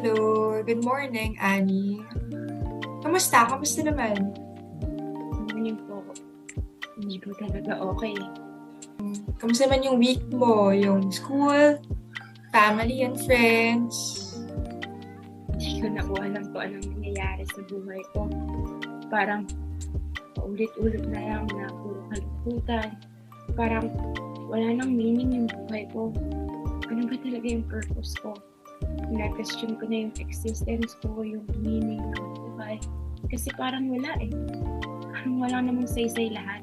Hello, good morning, Annie. Kamusta? Kamusta naman? Morning po. Hindi po talaga okay. Kamusta naman yung week mo? Yung school, family, and friends? Hindi ko na po alam kung anong nangyayari sa buhay ko. Parang paulit-ulit na lang na puro kalungkutan. Parang wala nang meaning yung buhay ko. Ano ba talaga yung purpose ko? Na-question ko na yung existence ko, yung meaning ng buhay. Kasi parang wala eh. Parang wala namang saysay lahat.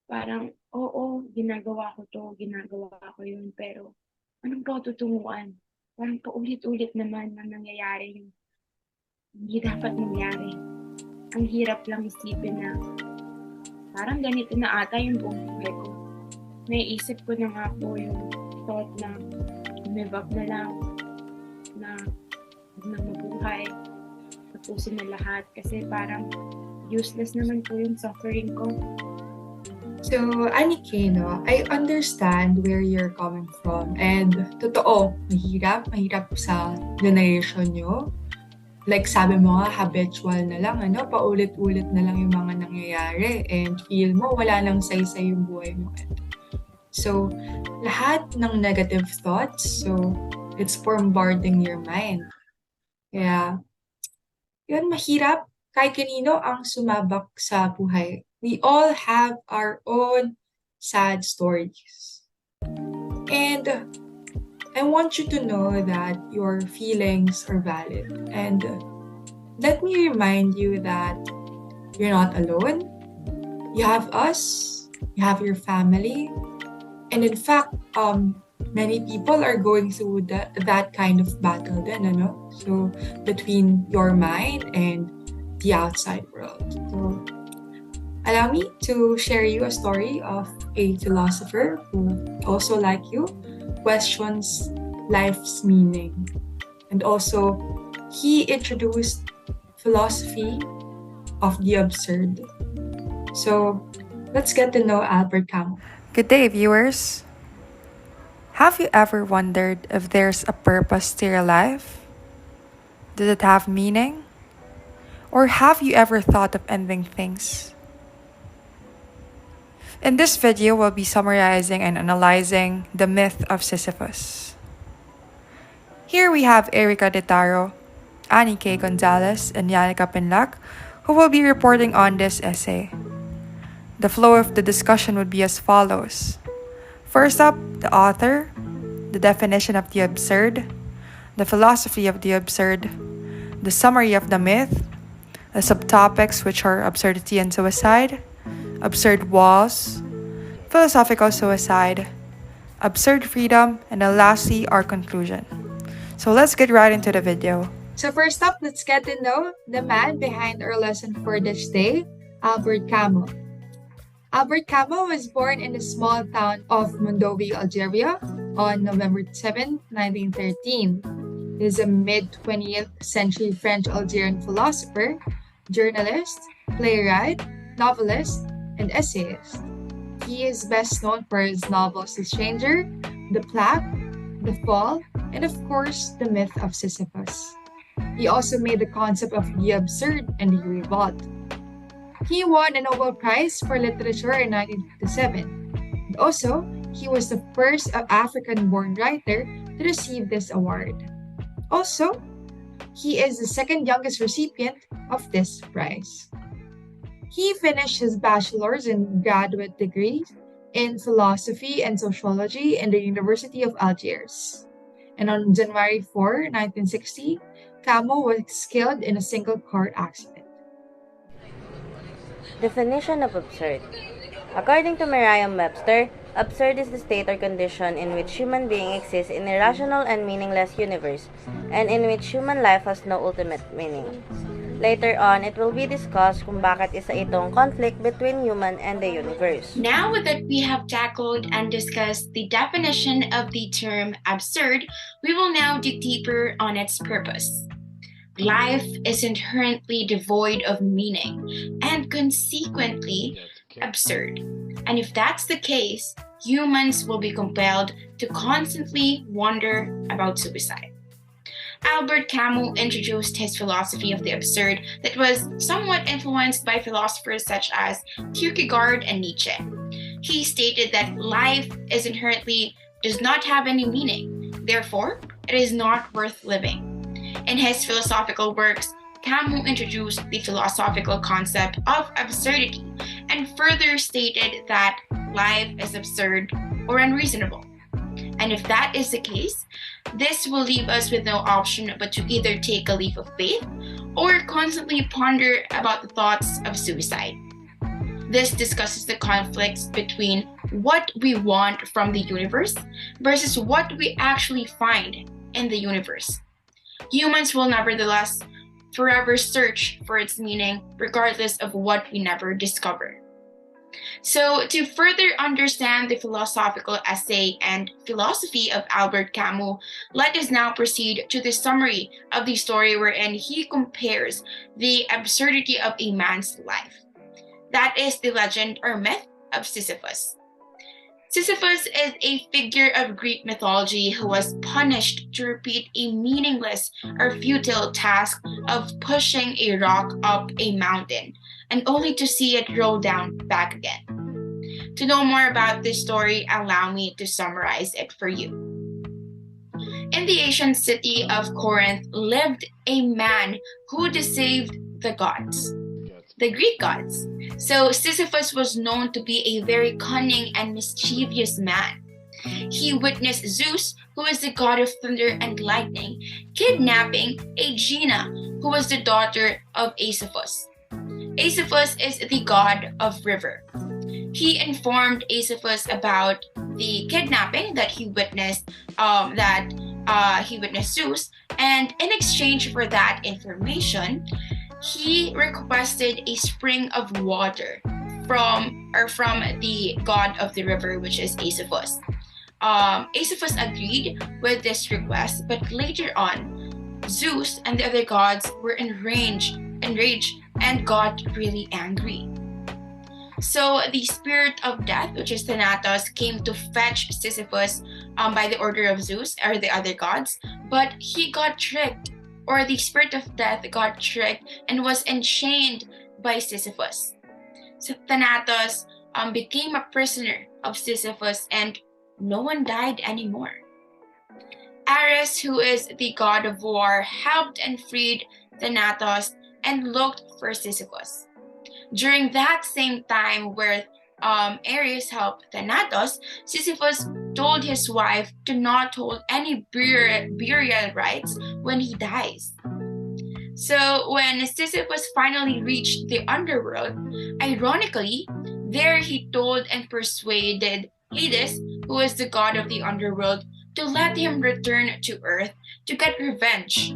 Parang, oo, ginagawa ko yun, pero anong patutunguhan? Parang paulit-ulit naman na nangyayari yung hindi dapat mangyari. Ang hirap lang isipin na parang ganito na ata yung buong buhay ko. Naiisip ko na nga po yung thought na give up na lang, na huwag na mabuhay, tapusin na lahat, kasi parang useless naman po yung suffering ko. So, Annie K, no, I understand where you're coming from. And totoo, mahirap sa generation nyo. Like sabi mo nga, habitual na lang, paulit-ulit na lang yung mga nangyayari. And feel mo, wala nang saysay yung buhay mo. So, lahat ng negative thoughts, so it's bombarding your mind. Kaya, yun, mahirap kahit kanino ang sumabak sa buhay. We all have our own sad stories. And I want you to know that your feelings are valid. And let me remind you that you're not alone. You have us, you have your family. And in fact, many people are going through that kind of battle then, So between your mind and the outside world. So allow me to share you a story of a philosopher who also, like you, questions life's meaning. And also, he introduced philosophy of the absurd. So let's get to know Albert Camus. Good day, viewers. Have you ever wondered if there's a purpose to your life? Does it have meaning? Or have you ever thought of ending things? In this video, we'll be summarizing and analyzing the myth of Sisyphus. Here we have Erica De Taro, Annie K. Gonzalez, and Yanika Pinlac, who will be reporting on this essay. The flow of the discussion would be as follows. First up, the author, the definition of the absurd, the philosophy of the absurd, the summary of the myth, the subtopics which are absurdity and suicide, absurd walls, philosophical suicide, absurd freedom, and then lastly, our conclusion. So let's get right into the video. So first up, let's get to know the man behind our lesson for this day, Albert Camus. Albert Camus was born in the small town of Mondovi, Algeria on November 7, 1913. He is a mid-20th century French-Algerian philosopher, journalist, playwright, novelist, and essayist. He is best known for his novels The Stranger, The Plague, The Fall, and of course, The Myth of Sisyphus. He also made the concept of the absurd and the revolt. He won a Nobel Prize for Literature in 1957. And also, he was the first African-born writer to receive this award. Also, he is the second youngest recipient of this prize. He finished his bachelor's and graduate degrees in philosophy and sociology in the University of Algiers. And on January 4, 1960, Camus was killed in a single car accident. Definition of absurd. According to Merriam-Webster, absurd is the state or condition in which human being exists in a rational and meaningless universe, and in which human life has no ultimate meaning. Later on, it will be discussed kung bakit isa itong conflict between human and the universe. Now that we have tackled and discussed the definition of the term absurd, we will now dig deeper on its purpose. Life is inherently devoid of meaning and consequently absurd. And if that's the case, humans will be compelled to constantly wonder about suicide. Albert Camus introduced his philosophy of the absurd that was somewhat influenced by philosophers such as Kierkegaard and Nietzsche. He stated that life is inherently does not have any meaning, therefore, it is not worth living. In his philosophical works, Camus introduced the philosophical concept of absurdity and further stated that life is absurd or unreasonable. And if that is the case, this will leave us with no option but to either take a leap of faith or constantly ponder about the thoughts of suicide. This discusses the conflicts between what we want from the universe versus what we actually find in the universe. Humans will nevertheless forever search for its meaning regardless of what we never discover. So, to further understand the philosophical essay and philosophy of Albert Camus, let us now proceed to the summary of the story wherein he compares the absurdity of a man's life. That is the legend or myth of Sisyphus. Sisyphus is a figure of Greek mythology who was punished to repeat a meaningless or futile task of pushing a rock up a mountain, and only to see it roll down back again. To know more about this story, allow me to summarize it for you. In the ancient city of Corinth lived a man who deceived the gods, the Greek gods. So Sisyphus was known to be a very cunning and mischievous man. He witnessed Zeus, who is the god of thunder and lightning, kidnapping Aegina, who was the daughter of Asiphus. Asiphus is the god of river. He informed Asiphus about the kidnapping that he witnessed, Zeus, and in exchange for that information, he requested a spring of water from the god of the river, which is Asiphus. Asiphus agreed with this request, but later on, Zeus and the other gods were enraged and got really angry. So the spirit of death, which is Thanatos, came to fetch Sisyphus by the order of Zeus or the other gods, but he got tricked, or the spirit of death got tricked and was enchained by Sisyphus. So Thanatos became a prisoner of Sisyphus and no one died anymore. Ares, who is the god of war, helped and freed Thanatos and looked for Sisyphus. During that same time where Ares helped Thanatos, Sisyphus told his wife to not hold any burial rites when he dies. So when Sisyphus finally reached the underworld, ironically, there he told and persuaded Hades, who is the god of the underworld, to let him return to Earth to get revenge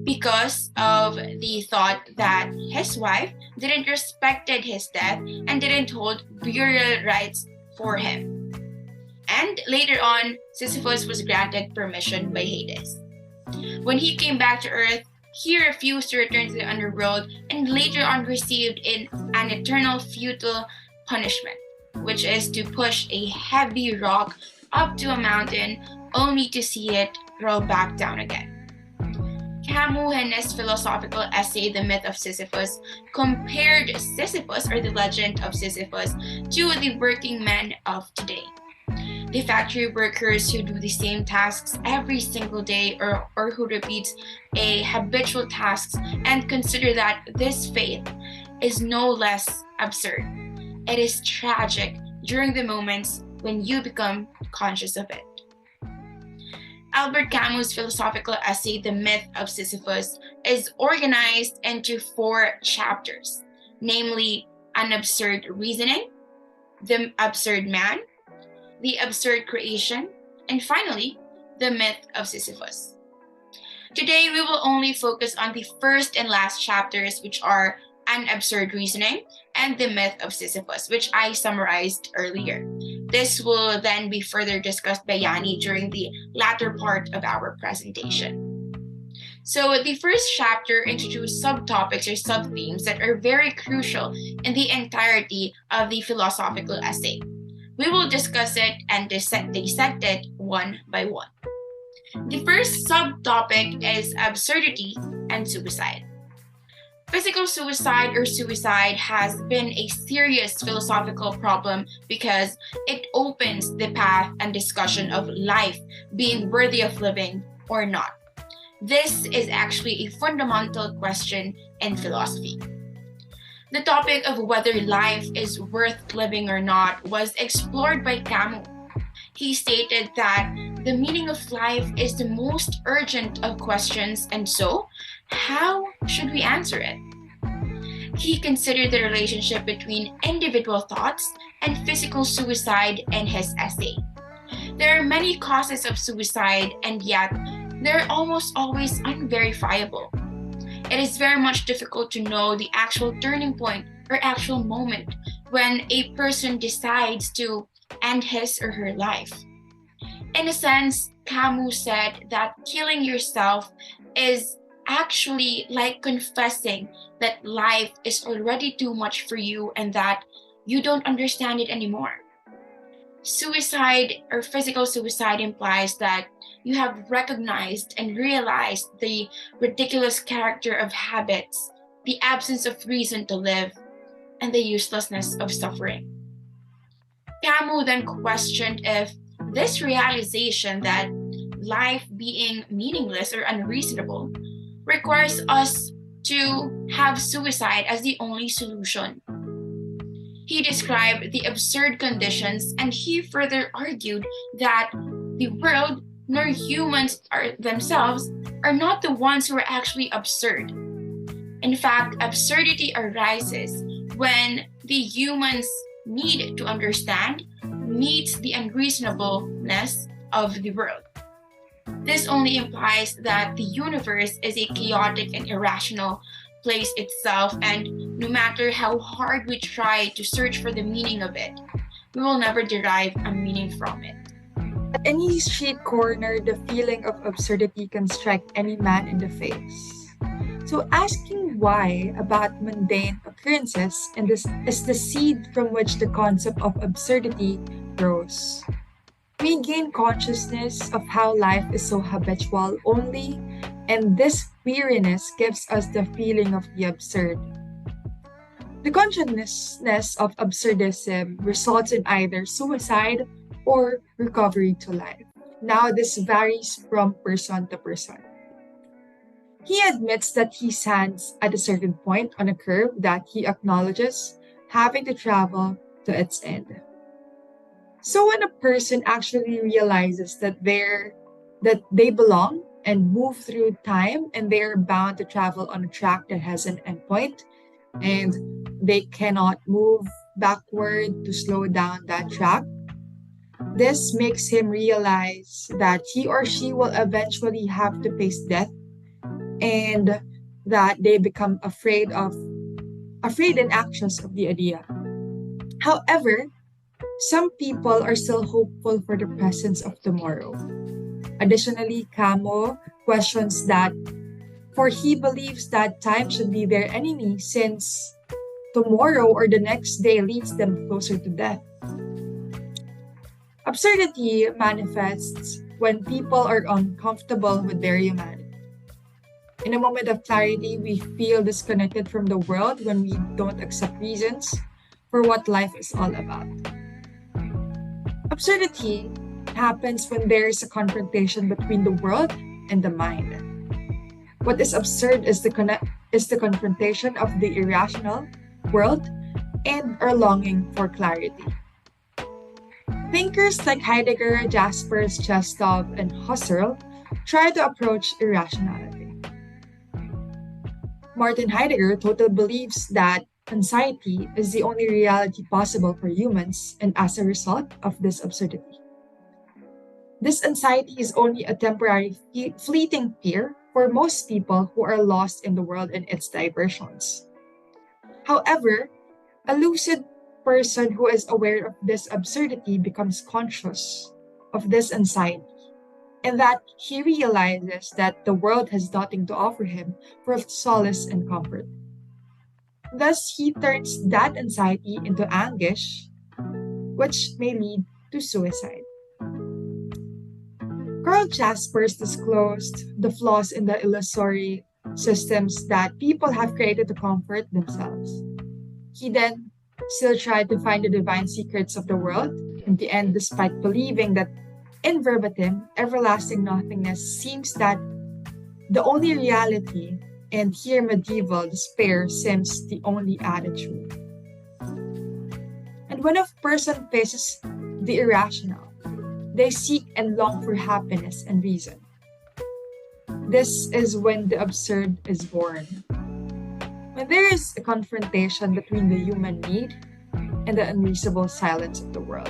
because of the thought that his wife didn't respected his death and didn't hold burial rites for him. And later on, Sisyphus was granted permission by Hades. When he came back to Earth, he refused to return to the underworld and later on received an eternal futile punishment, which is to push a heavy rock up to a mountain only to see it roll back down again. Camus, in his philosophical essay, The Myth of Sisyphus, compared Sisyphus, or the legend of Sisyphus, to the working men of today. The factory workers who do the same tasks every single day or who repeats a habitual tasks and consider that this faith is no less absurd. It is tragic during the moments when you become conscious of it. Albert Camus' philosophical essay, The Myth of Sisyphus, is organized into 4 chapters, namely An Absurd Reasoning, The Absurd Man, The Absurd Creation, and finally, The Myth of Sisyphus. Today, we will only focus on the first and last chapters, which are An Absurd Reasoning and The Myth of Sisyphus, which I summarized earlier. This will then be further discussed by Yanni during the latter part of our presentation. So the first chapter introduced subtopics or sub-themes that are very crucial in the entirety of the philosophical essay. We will discuss it and dissect it one by one. The first subtopic is absurdity and suicide. Physical suicide or suicide has been a serious philosophical problem because it opens the path and discussion of life being worthy of living or not. This is actually a fundamental question in philosophy. The topic of whether life is worth living or not was explored by Camus. He stated that the meaning of life is the most urgent of questions, and so, how should we answer it? He considered the relationship between individual thoughts and physical suicide in his essay. There are many causes of suicide, and yet they're almost always unverifiable. It is very much difficult to know the actual turning point or actual moment when a person decides to end his or her life. In a sense, Camus said that killing yourself is actually like confessing that life is already too much for you and that you don't understand it anymore. Suicide or physical suicide implies that you have recognized and realized the ridiculous character of habits, the absence of reason to live, and the uselessness of suffering. Camus then questioned if this realization that life being meaningless or unreasonable requires us to have suicide as the only solution. He described the absurd conditions, and he further argued that the world nor humans themselves are not the ones who are actually absurd. In fact, absurdity arises when the humans' need to understand meets the unreasonableness of the world. This only implies that the universe is a chaotic and irrational place itself, and no matter how hard we try to search for the meaning of it, we will never derive a meaning from it. At any street corner, the feeling of absurdity can strike any man in the face. So asking why about mundane occurrences and this is the seed from which the concept of absurdity grows. We gain consciousness of how life is so habitual only, and this weariness gives us the feeling of the absurd. The consciousness of absurdism results in either suicide or recovery to life. Now, this varies from person to person. He admits that he stands at a certain point on a curve that he acknowledges having to travel to its end. So when a person actually realizes that they belong and move through time and they're bound to travel on a track that has an endpoint and they cannot move backward to slow down that track, this makes him realize that he or she will eventually have to face death and that they become afraid and anxious of the idea. However, some people are still hopeful for the presence of tomorrow. Additionally, Camus questions that, for he believes that time should be their enemy since tomorrow or the next day leads them closer to death. Absurdity manifests when people are uncomfortable with their humanity. In a moment of clarity, we feel disconnected from the world when we don't accept reasons for what life is all about. Absurdity happens when there is a confrontation between the world and the mind. What is absurd is the confrontation of the irrational world and our longing for clarity. Thinkers like Heidegger, Jaspers, Chestov, and Husserl try to approach irrationality. Martin Heidegger totally believes that anxiety is the only reality possible for humans, and as a result of this absurdity. This anxiety is only a temporary, fleeting fear for most people who are lost in the world and its diversions. However, a lucid person who is aware of this absurdity becomes conscious of this anxiety, and that he realizes that the world has nothing to offer him for solace and comfort. Thus, he turns that anxiety into anguish, which may lead to suicide. Karl Jaspers disclosed the flaws in the illusory systems that people have created to comfort themselves. He then still tried to find the divine secrets of the world. In the end, despite believing that in verbatim, everlasting nothingness seems that the only reality, and here medieval despair seems the only attitude. And when a person faces the irrational, they seek and long for happiness and reason. This is when the absurd is born. When there is a confrontation between the human need and the unreasonable silence of the world.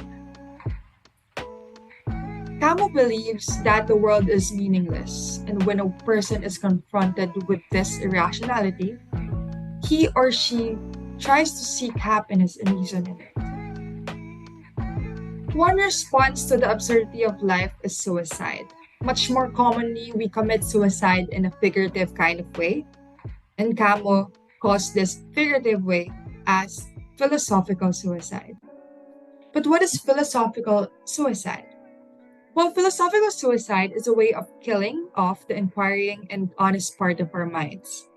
Camus believes that the world is meaningless, and when a person is confronted with this irrationality, he or she tries to seek happiness and reason in it. One response to the absurdity of life is suicide. Much more commonly, we commit suicide in a figurative kind of way, and Camus calls this figurative way as philosophical suicide. But what is philosophical suicide? Well, philosophical suicide is a way of killing off the inquiring and honest part of our minds.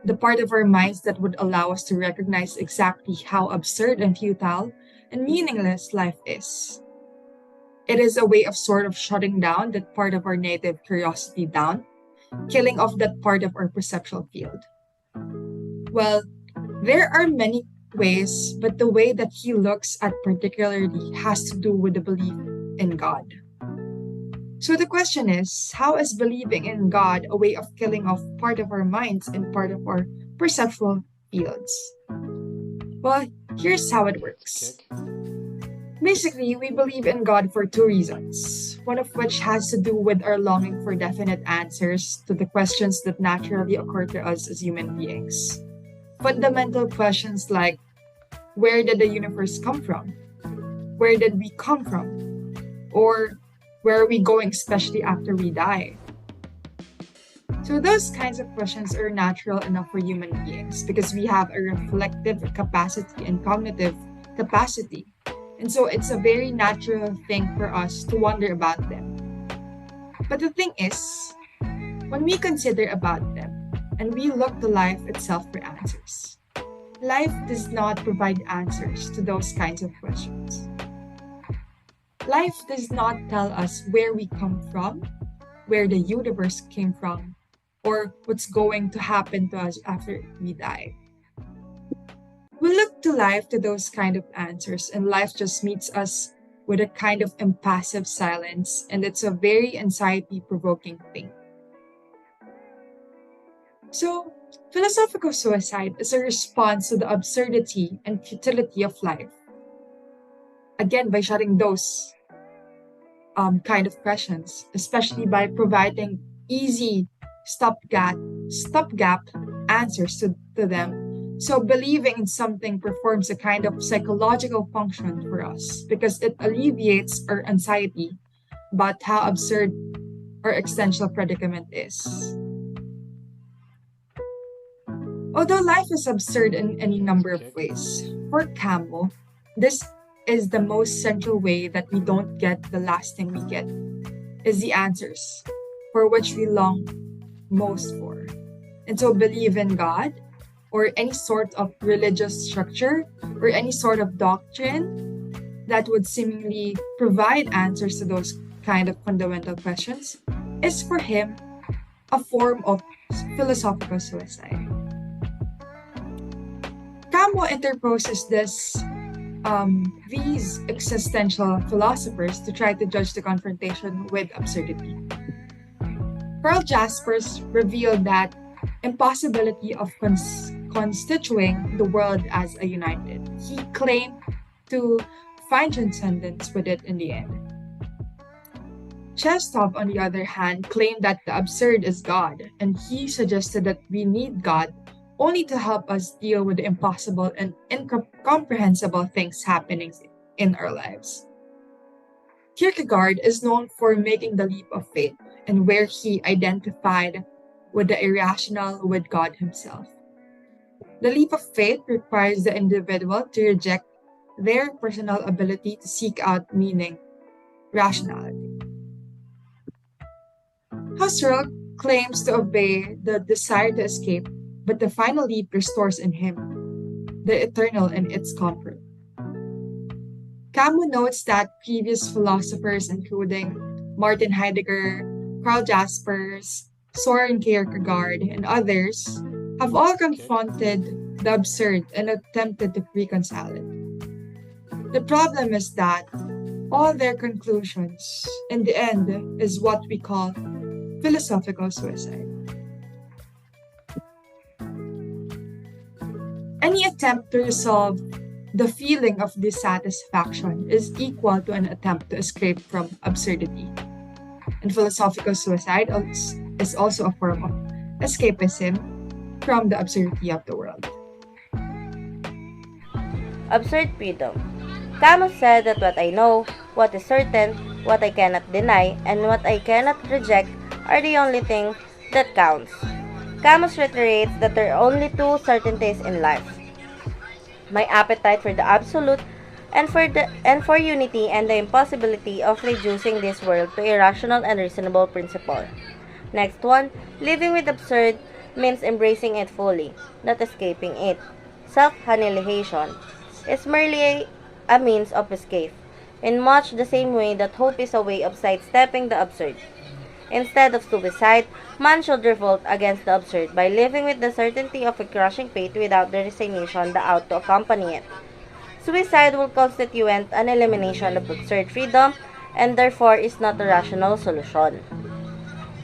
The part of our minds that would allow us to recognize exactly how absurd and futile and meaningless life is. It is a way of sort of shutting down that part of our native curiosity down, killing off that part of our perceptual field. Well, there are many ways, but the way that he looks at particularly has to do with the belief in God. So the question is, how is believing in God a way of killing off part of our minds and part of our perceptual fields? Well, here's how it works. Basically, we believe in God for two reasons, one of which has to do with our longing for definite answers to the questions that naturally occur to us as human beings. Fundamental questions like, where did the universe come from? Where did we come from? Or where are we going, especially after we die? So those kinds of questions are natural enough for human beings because we have a reflective capacity and cognitive capacity. And so it's a very natural thing for us to wonder about them. But the thing is, when we consider about them and we look to life itself for answers, life does not provide answers to those kinds of questions. Life does not tell us where we come from, where the universe came from, or what's going to happen to us after we die. We look to life to those kind of answers, and life just meets us with a kind of impassive silence, and it's a very anxiety-provoking thing. So, philosophical suicide is a response to the absurdity and futility of life. Again, by shutting those kind of questions, especially by providing easy stopgap answers to them. So believing in something performs a kind of psychological function for us because it alleviates our anxiety about how absurd our existential predicament is. Although life is absurd in any number of ways, for Camus, this is the most central way that we don't get the last thing we get, is the answers for which we long most for. And so believe in God, or any sort of religious structure, or any sort of doctrine that would seemingly provide answers to those kind of fundamental questions, is for him a form of philosophical suicide. Camus interposes these existential philosophers to try to judge the confrontation with absurdity. Karl Jaspers revealed that impossibility of constituting the world as a united. He claimed to find transcendence with it in the end. Chestov, on the other hand, claimed that the absurd is God, and he suggested that we need God only to help us deal with the impossible and incomprehensible things happening in our lives. Kierkegaard is known for making the leap of faith, and where he identified with the irrational with God himself. The leap of faith requires the individual to reject their personal ability to seek out meaning, rationality. Husserl claims to obey the desire to escape, but the final leap restores in him the eternal and its comfort. Camus notes that previous philosophers, including Martin Heidegger, Karl Jaspers, Soren Kierkegaard, and others, have all confronted the absurd and attempted to reconcile it. The problem is that all their conclusions, in the end, is what we call philosophical suicide. Any attempt to resolve the feeling of dissatisfaction is equal to an attempt to escape from absurdity. And philosophical suicide is also a form of escapism from the absurdity of the world. Absurd freedom. Camus said that what I know, what is certain, what I cannot deny, and what I cannot reject are the only thing that counts. Camus reiterates that there are only two certainties in life: my appetite for the absolute and for unity, and the impossibility of reducing this world to a rational and reasonable principle. Next one, living with absurd means embracing it fully, not escaping it. Self-annihilation is merely a means of escape, in much the same way that hope is a way of sidestepping the absurd. Instead of suicide, man should revolt against the absurd by living with the certainty of a crushing fate without the resignation that ought to accompany it. Suicide will constitute an elimination of absurd freedom and therefore is not a rational solution.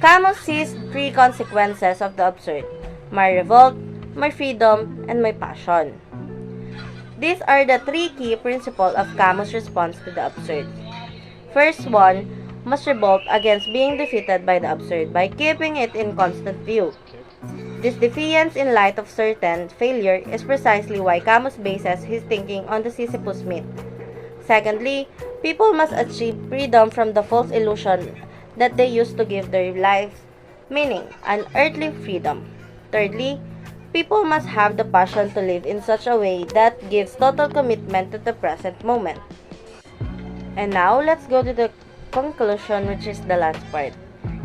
Camus sees three consequences of the absurd: my revolt, my freedom, and my passion. These are the three key principles of Camus' response to the absurd. First one must revolt against being defeated by the absurd by keeping it in constant view. This defiance in light of certain failure is precisely why Camus bases his thinking on the Sisyphus myth. Secondly, people must achieve freedom from the false illusion that they used to give their lives meaning, an earthly freedom. Thirdly, people must have the passion to live in such a way that gives total commitment to the present moment. And now, let's go to the conclusion, which is the last part.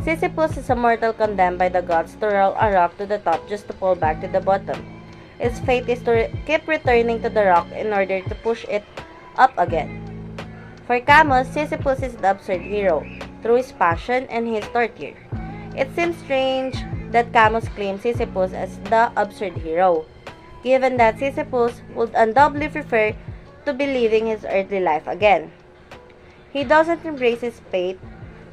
Sisyphus is a mortal condemned by the gods to roll a rock to the top just to fall back to the bottom. Its fate is to keep returning to the rock in order to push it up again. For Camus, Sisyphus is the absurd hero, through his passion and his torture. It seems strange that Camus claims Sisyphus as the absurd hero, given that Sisyphus would undoubtedly prefer to be living his earthly life again. He doesn't embrace his fate,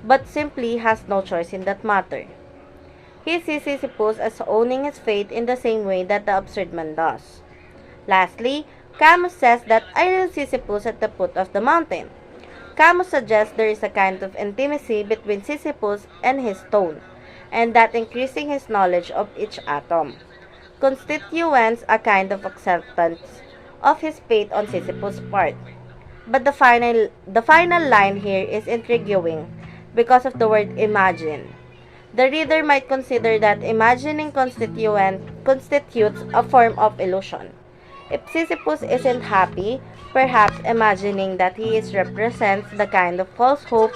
but simply has no choice in that matter. He sees Sisyphus as owning his fate in the same way that the absurd man does. Lastly, Camus says that idle Sisyphus at the foot of the mountain. Camus suggests there is a kind of intimacy between Sisyphus and his stone, and that increasing his knowledge of each atom constitutes a kind of acceptance of his fate on Sisyphus' part. But the final line here is intriguing because of the word imagine. The reader might consider that imagining constitutes a form of illusion. If Sisyphus isn't happy, perhaps imagining that he represents the kind of false hope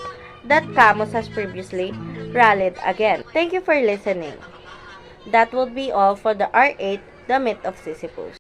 that Camus has previously rallied against. Thank you for listening. That will be all for the R8, The Myth of Sisyphus.